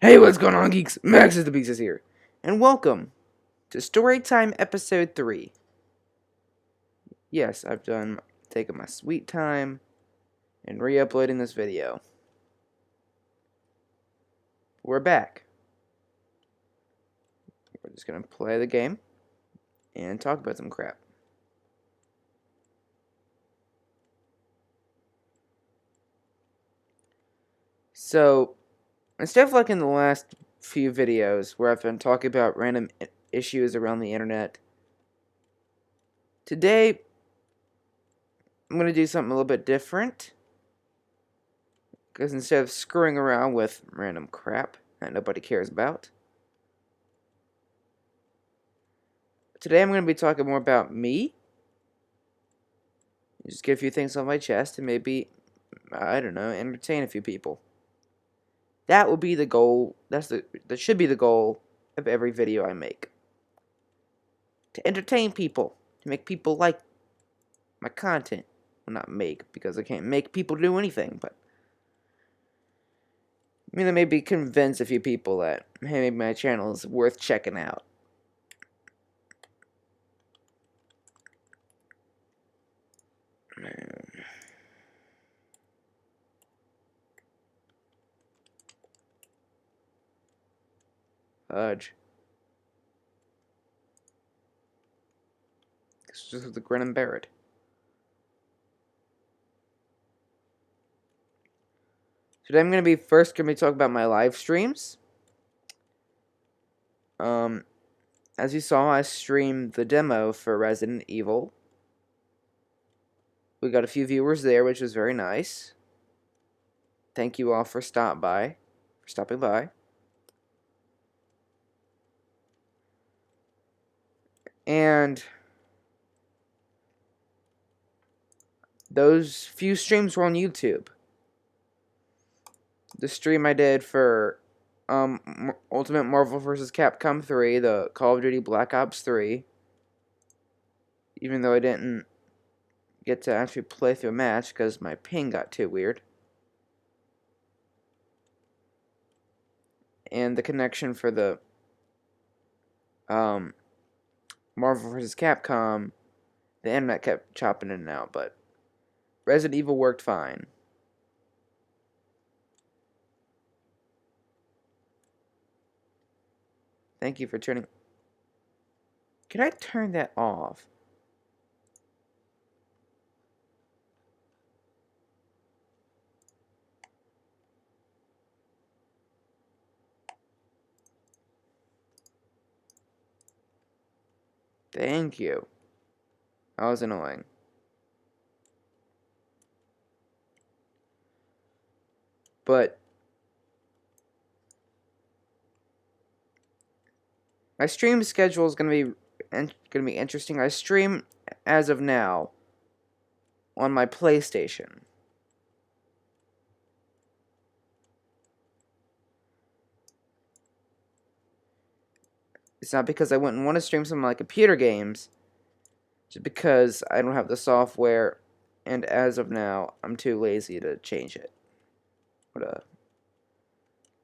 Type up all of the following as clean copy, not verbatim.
Hey, what's going on, geeks? Maxusthebeast is here, and welcome to Storytime Episode 3. Yes, I've taken my sweet time and re-uploading this video. We're back. We're just gonna play the game and talk about some crap. So, instead of like in the last few videos where I've been talking about random issues around the internet, today I'm going to do something a little bit different. Because instead of screwing around with random crap that nobody cares about, today I'm going to be talking more about me. Just get a few things on my chest and maybe, I don't know, entertain a few people. That will be the goal. That should be the goal of every video I make. To entertain people. To make people like my content. Well, not make, because I can't make people do anything, but I mean, maybe convince a few people that, hey, maybe my channel is worth checking out. Fudge. This is just the grin and bear it. Today I'm going to be talking about my live streams. As you saw, I streamed the demo for Resident Evil. We got a few viewers there, which was very nice. Thank you all for stopping by. And those few streams were on YouTube. The stream I did for Ultimate Marvel vs. Capcom 3, the Call of Duty Black Ops 3, even though I didn't get to actually play through a match because my ping got too weird. And the connection for the Marvel vs. Capcom, the internet kept chopping in and out, but Resident Evil worked fine. Thank you for turning... Can I turn that off? Thank you. That was annoying. But my stream schedule is gonna be interesting. I stream as of now on my PlayStation. It's not because I wouldn't want to stream some of my computer games, just because I don't have the software, and as of now, I'm too lazy to change it. Or to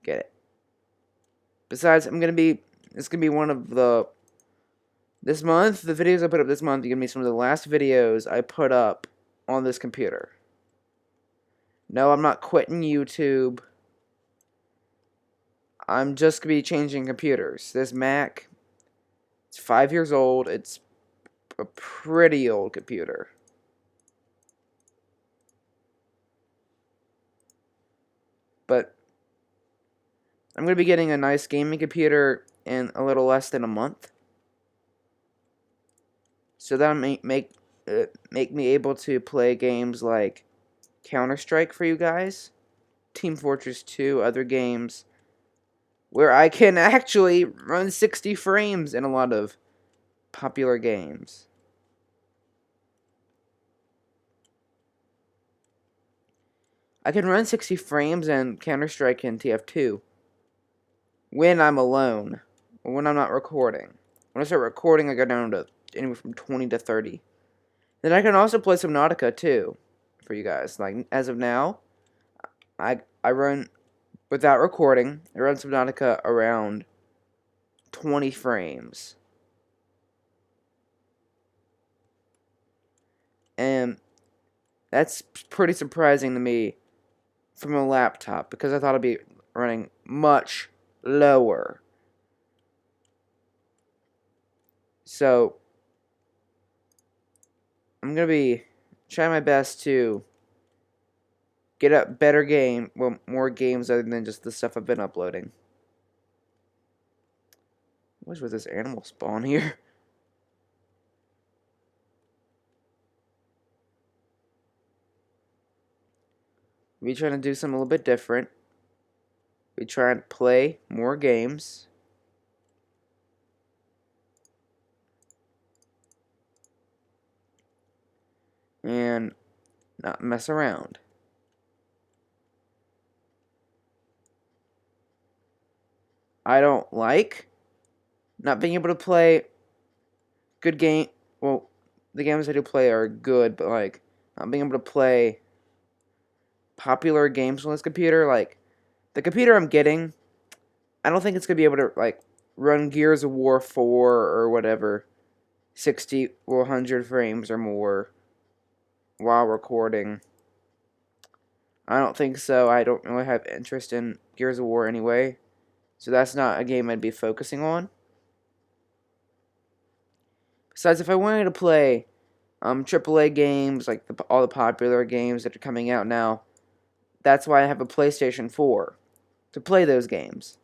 get it. Besides, it's gonna be one of this month, the videos I put up this month are gonna be some of the last videos I put up on this computer. No, I'm not quitting YouTube. I'm just gonna be changing computers. This Mac, it's 5 years old. It's a pretty old computer. But I'm going to be getting a nice gaming computer in a little less than a month. So that'll make me able to play games like Counter-Strike for you guys, Team Fortress 2, other games where I can actually run 60 frames in a lot of popular games. I can run 60 frames in Counter-Strike and TF2 when I'm alone, or when I'm not recording. When I start recording, I go down to anywhere from 20 to 30. Then I can also play some Nautica too, for you guys. Like, as of now, I run without recording, it runs Subnautica around 20 frames. And that's pretty surprising to me from a laptop, because I thought it'd be running much lower. So I'm gonna be trying my best to get up more games other than just the stuff I've been uploading. What was this animal spawn here? We trying to do something a little bit different. We try and play more games. And not mess around. I don't like not being able to play good game. Well, the games I do play are good, but like not being able to play popular games on this computer. Like the computer I'm getting, I don't think it's gonna be able to like run Gears of War 4 or whatever, 60 or 100 frames or more while recording. I don't think so. I don't really have interest in Gears of War anyway, so that's not a game I'd be focusing on. Besides, if I wanted to play AAA games, like all the popular games that are coming out now, that's why I have a PlayStation 4, to play those games.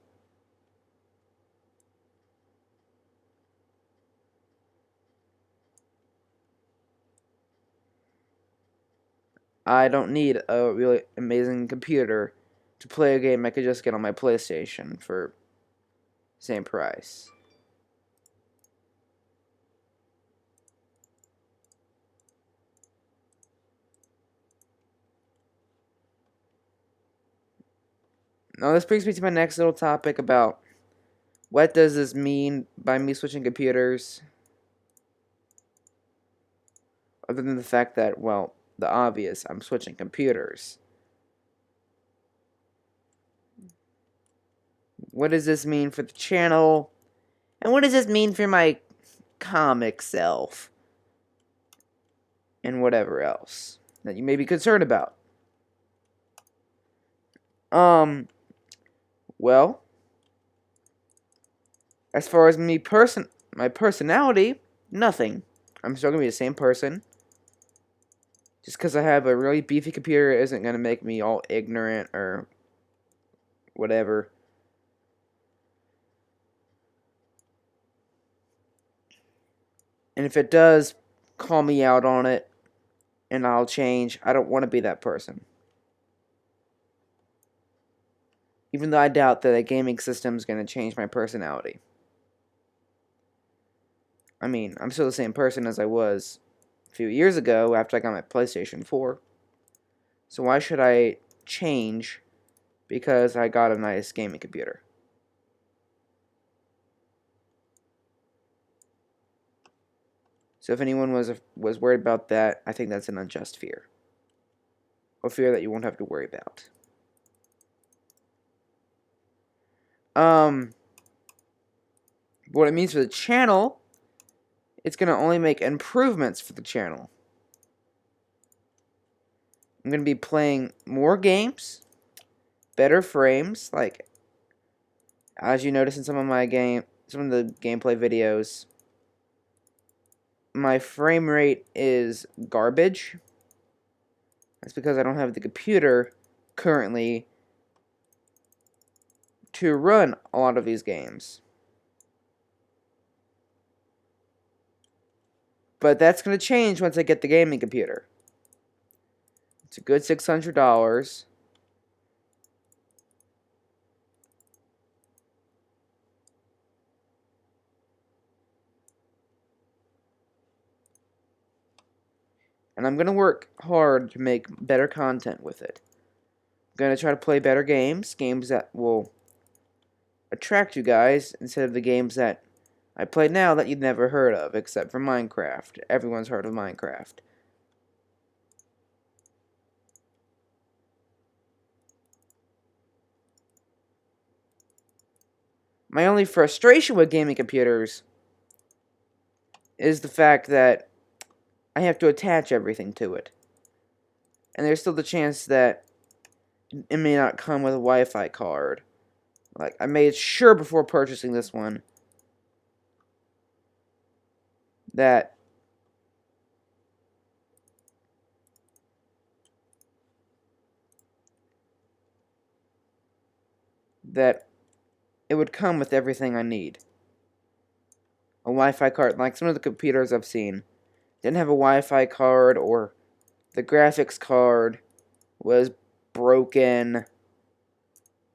I don't need a really amazing computer to play a game I could just get on my PlayStation for the same price. Now this brings me to my next little topic about what does this mean by me switching computers, other than the fact that, well, the obvious, I'm switching computers. What does this mean for the channel? And what does this mean for my comic self? And whatever else that you may be concerned about. Well, as far as my personality, nothing. I'm still gonna be the same person. Just because I have a really beefy computer isn't gonna make me all ignorant or whatever. And if it does, call me out on it, and I'll change. I don't want to be that person. Even though I doubt that a gaming system is going to change my personality. I mean, I'm still the same person as I was a few years ago after I got my PlayStation 4. So why should I change because I got a nice gaming computer? So if anyone was worried about that, I think that's an unjust fear. Or fear that you won't have to worry about. What it means for the channel, it's going to only make improvements for the channel. I'm going to be playing more games, better frames, like as you notice in some of the gameplay videos. My frame rate is garbage. That's because I don't have the computer currently to run a lot of these games. But that's going to change once I get the gaming computer. It's a good $600. And I'm going to work hard to make better content with it. I'm going to try to play better games that will attract you guys, instead of the games that I play now that you've never heard of, except for Minecraft. Everyone's heard of Minecraft. My only frustration with gaming computers is the fact that I have to attach everything to it. And there's still the chance that it may not come with a Wi-Fi card. Like, I made sure before purchasing this one that it would come with everything I need. A Wi-Fi card, like some of the computers I've seen, didn't have a Wi-Fi card, or the graphics card was broken,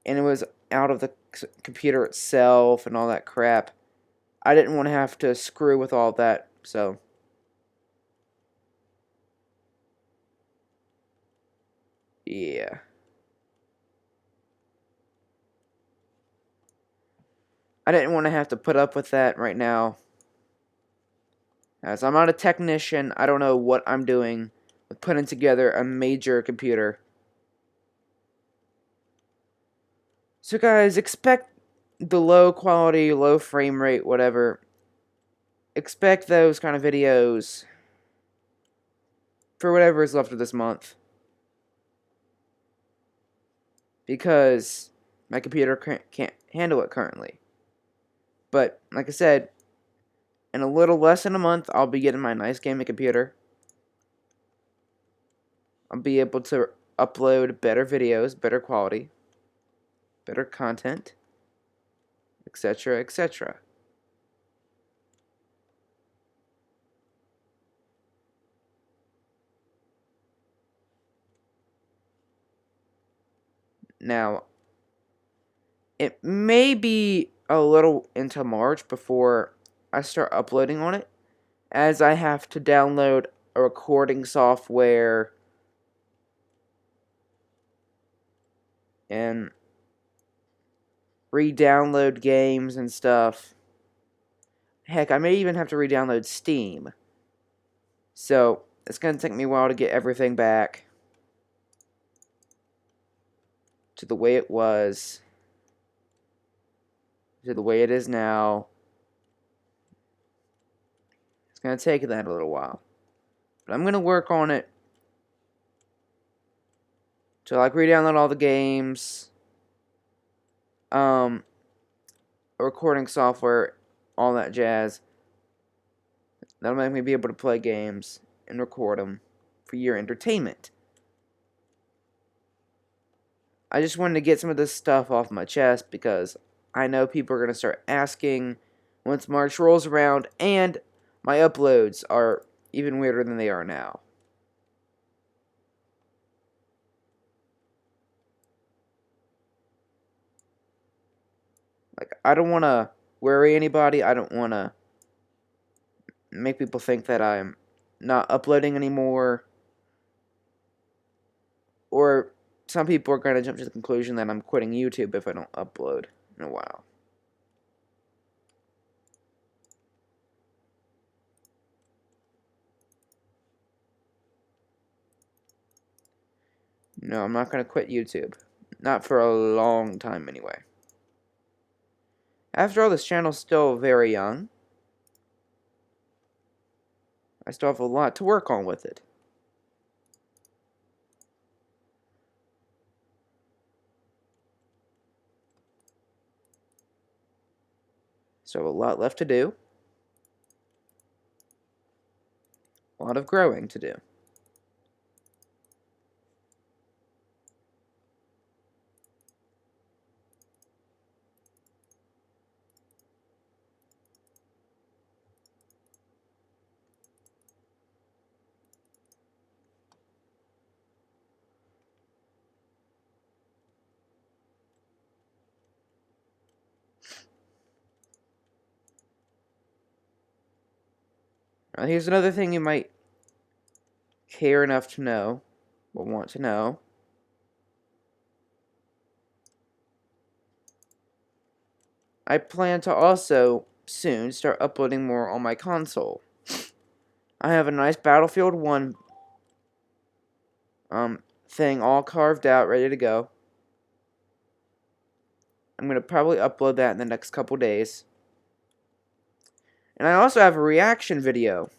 and it was out of the computer itself and all that crap. I didn't want to have to screw with all that, so yeah. I didn't want to have to put up with that right now. As I'm not a technician, I don't know what I'm doing with putting together a major computer. So guys, expect the low quality, low frame rate, whatever. Expect those kind of videos for whatever is left of this month. Because my computer can't handle it currently. But, like I said, in a little less than a month, I'll be getting my nice gaming computer. I'll be able to upload better videos, better quality, better content, etc., etc. Now, it may be a little into March before I start uploading on it, as I have to download a recording software and re-download games and stuff. Heck, I may even have to re-download Steam. So, it's going to take me a while to get everything back to the way it was, to the way it is now. It's going to take that a little while. But I'm going to work on it to, like, re-download all the games, recording software, all that jazz. That'll make me be able to play games and record them for your entertainment. I just wanted to get some of this stuff off my chest because I know people are going to start asking once March rolls around, and my uploads are even weirder than they are now. Like, I don't want to worry anybody. I don't want to make people think that I'm not uploading anymore. Or some people are going to jump to the conclusion that I'm quitting YouTube if I don't upload in a while. No, I'm not going to quit YouTube. Not for a long time anyway. After all, this channel's still very young. I still have a lot to work on with it. Still have a lot left to do. A lot of growing to do. Now, here's another thing you might care enough to know, or want to know. I plan to also soon start uploading more on my console. I have a nice Battlefield 1 thing all carved out, ready to go. I'm going to probably upload that in the next couple days. And I also have a reaction video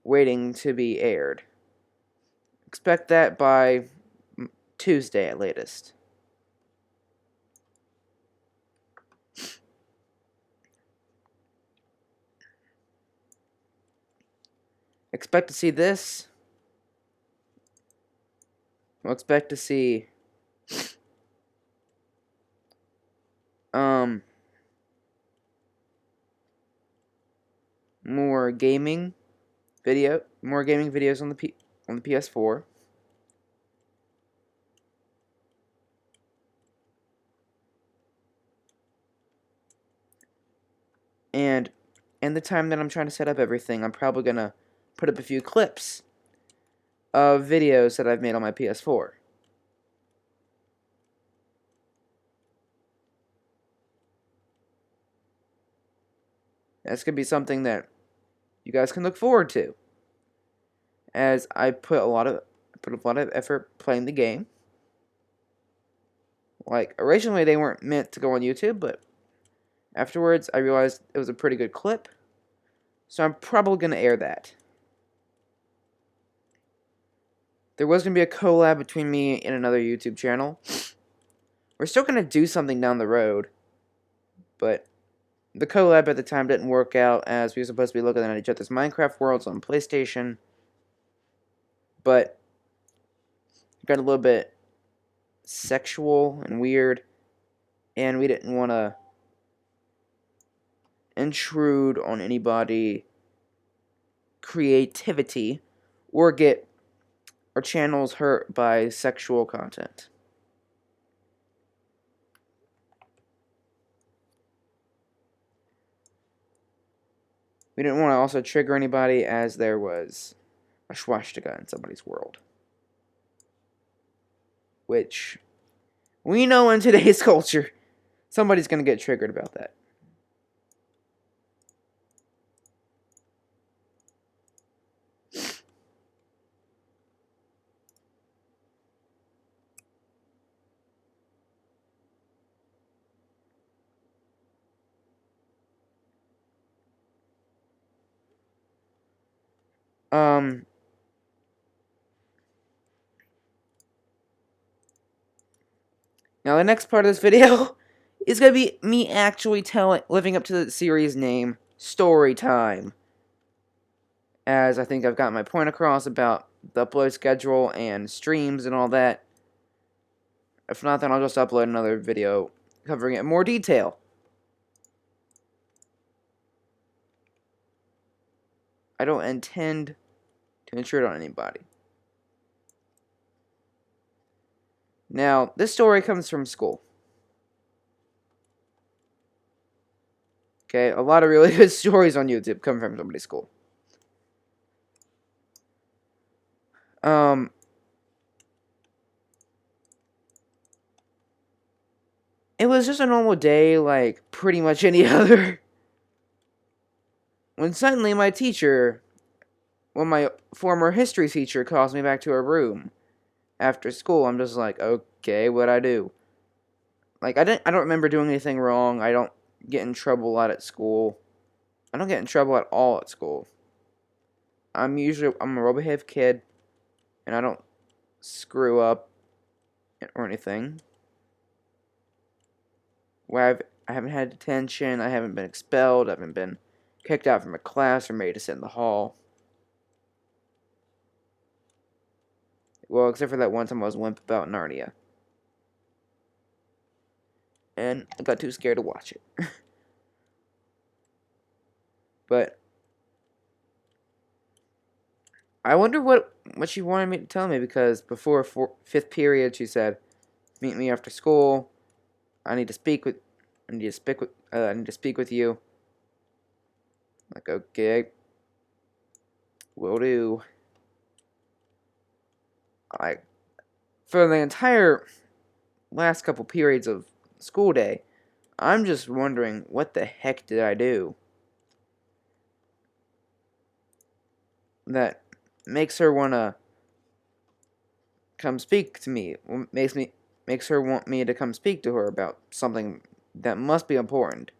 waiting to be aired. Expect that by Tuesday at latest. Expect to see this. We'll expect to see more gaming videos on the PS4. And in the time that I'm trying to set up everything, I'm probably gonna put up a few clips of videos that I've made on my PS4. That's gonna be something that you guys can look forward to, as I put a lot of effort playing the game. Like, originally they weren't meant to go on YouTube, but afterwards I realized it was a pretty good clip, so I'm probably gonna air that. There was gonna be a collab between me and another YouTube channel. We're still gonna do something down the road, but the collab at the time didn't work out, as we were supposed to be looking at each other's Minecraft worlds on PlayStation, but it got a little bit sexual and weird, and we didn't want to intrude on anybody's creativity or get our channels hurt by sexual content. We didn't want to also trigger anybody, as there was a swastika in somebody's world, which we know in today's culture somebody's going to get triggered about that. Now the next part of this video is going to be me actually living up to the series name, Story Time. As I think I've got my point across about the upload schedule and streams and all that. If not, then I'll just upload another video covering it in more detail. I don't intend to intrude on anybody. Now, this story comes from school. Okay, a lot of really good stories on YouTube come from somebody's school. It was just a normal day, like pretty much any other. When suddenly my former history teacher calls me back to her room after school. I'm just like, okay, what'd I do? Like, I don't remember doing anything wrong. I don't get in trouble a lot at school. I don't get in trouble at all at school. I'm a well-behaved kid, and I don't screw up or anything. Where I haven't had detention, I haven't been expelled, I haven't been kicked out from a class or made to sit in the hall. Well, except for that one time I was wimp about Narnia. And I got too scared to watch it. But I wonder what she wanted me to tell me, because before fifth period she said, "Meet me after school. I need to speak with you." Like, okay, will do. For the entire last couple periods of school day, I'm just wondering, what the heck did I do that makes her wanna come speak to me? makes her want me to come speak to her about something that must be important.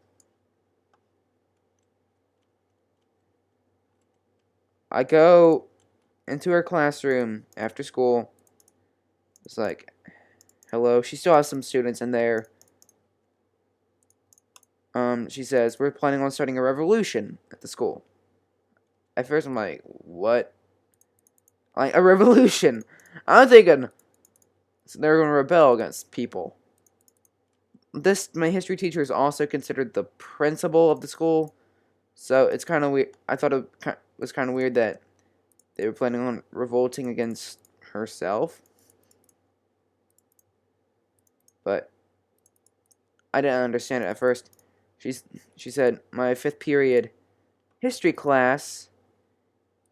I go into her classroom after school. It's like, hello. She still has some students in there. She says, we're planning on starting a revolution at the school. At first, I'm like, what? Like, a revolution? I'm thinking they're going to rebel against people. My history teacher is also considered the principal of the school. So it's kind of weird. I thought it was kind of weird that they were planning on revolting against herself. But I didn't understand it at first. She said, my 5th period history class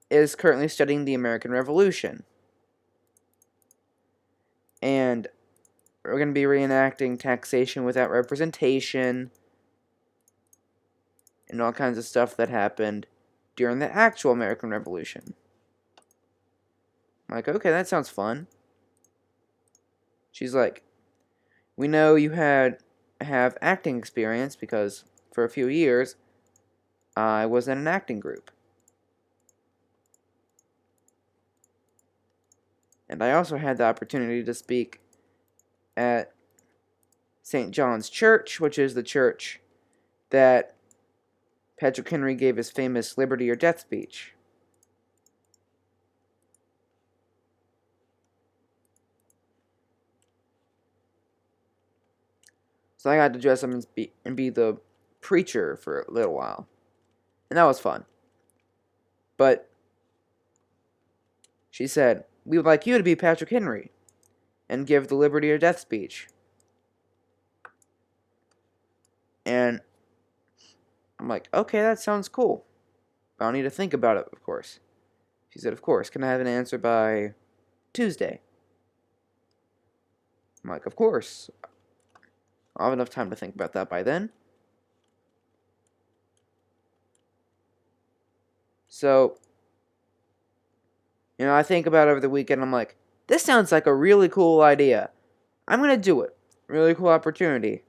is currently studying the American Revolution. And we're going to be reenacting taxation without representation and all kinds of stuff that happened during the actual American Revolution. I'm like, okay, that sounds fun. She's like, we know you have acting experience because for a few years I was in an acting group. And I also had the opportunity to speak at St. John's Church, which is the church that Patrick Henry gave his famous Liberty or Death speech. So I got to dress up and be the preacher for a little while. And that was fun. But she said, we would like you to be Patrick Henry and give the Liberty or Death speech. And I'm like, okay, that sounds cool. But I'll need to think about it, of course. She said, of course. Can I have an answer by Tuesday? I'm like, of course. I'll have enough time to think about that by then. So, I think about it over the weekend. I'm like, this sounds like a really cool idea. I'm going to do it. Really cool opportunity.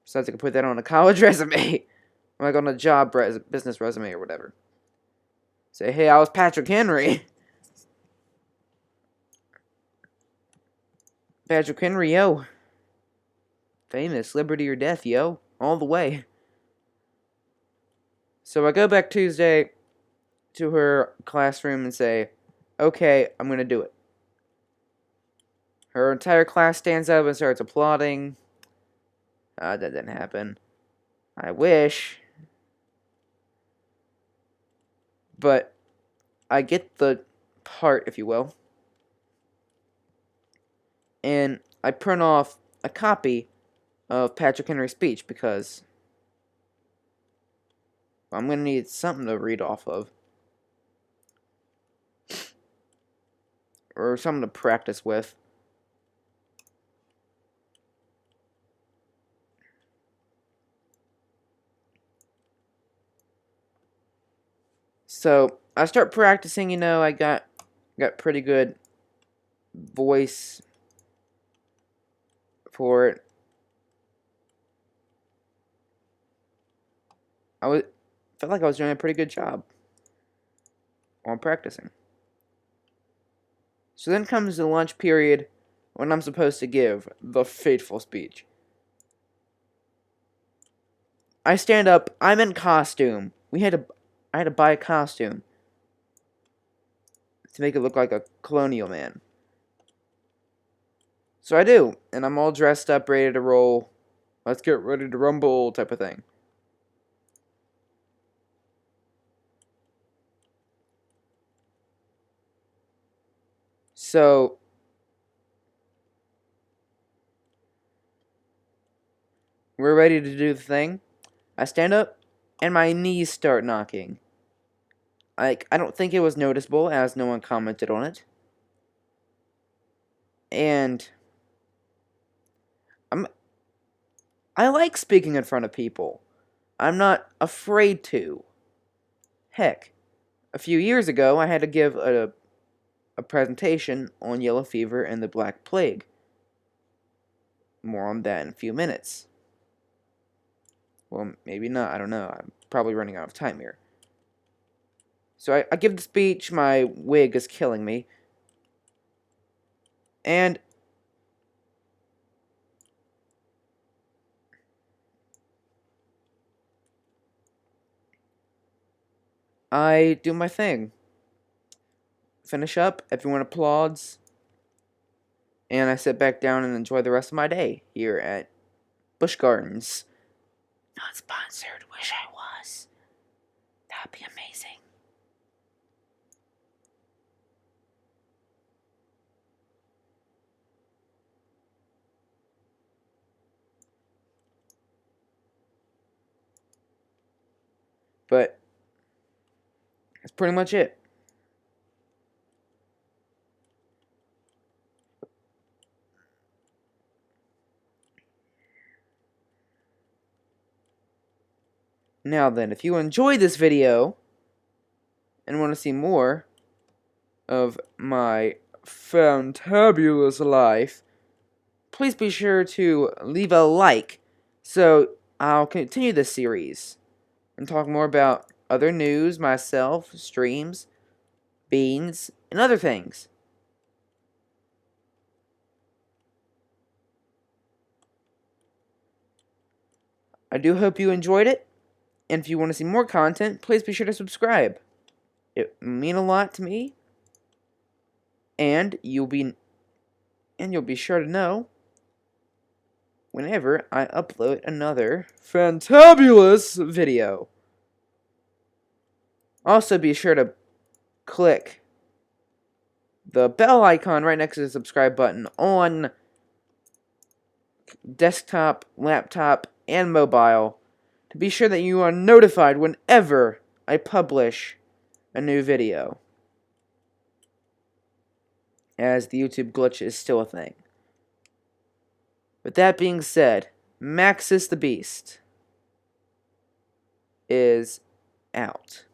Besides, I can put that on a college resume. Or like on a job business resume or whatever. Say, hey, I was Patrick Henry. Patrick Henry, yo. Famous, Liberty or Death, yo. All the way. So I go back Tuesday to her classroom and say, okay, I'm going to do it. Her entire class stands up and starts applauding. That didn't happen. I wish. But I get the part, if you will. And I print off a copy of Patrick Henry's speech because I'm going to need something to read off of. Or something to practice with. So I start practicing, I got pretty good voice for it. Felt like I was doing a pretty good job while practicing. So then comes the lunch period when I'm supposed to give the fateful speech. I stand up, I'm in costume. I had to buy a costume to make it look like a colonial man. So I do, and I'm all dressed up, ready to roll. Let's get ready to rumble type of thing. So we're ready to do the thing. I stand up, and my knees start knocking. I don't think it was noticeable, as no one commented on it. And I like speaking in front of people. I'm not afraid to. Heck, a few years ago, I had to give a presentation on yellow fever and the Black Plague. more on that in a few minutes. Well, maybe not. I don't know. I'm probably running out of time here. So I give the speech. My wig is killing me. And I do my thing. Finish up. Everyone applauds. And I sit back down and enjoy the rest of my day here at Busch Gardens. Not sponsored. Wish I was. That'd be amazing. But that's pretty much it. Now then, if you enjoyed this video and want to see more of my fantabulous life, please be sure to leave a like so I'll continue this series and talk more about other news, myself, streams, beans, and other things. I do hope you enjoyed it, and if you want to see more content, please be sure to subscribe. It will mean a lot to me, and you'll be sure to know whenever I upload another fantabulous video. Also, be sure to click the bell icon right next to the subscribe button on desktop, laptop, and mobile to be sure that you are notified whenever I publish a new video, as the YouTube glitch is still a thing. With that being said, Maxusthebeast is out.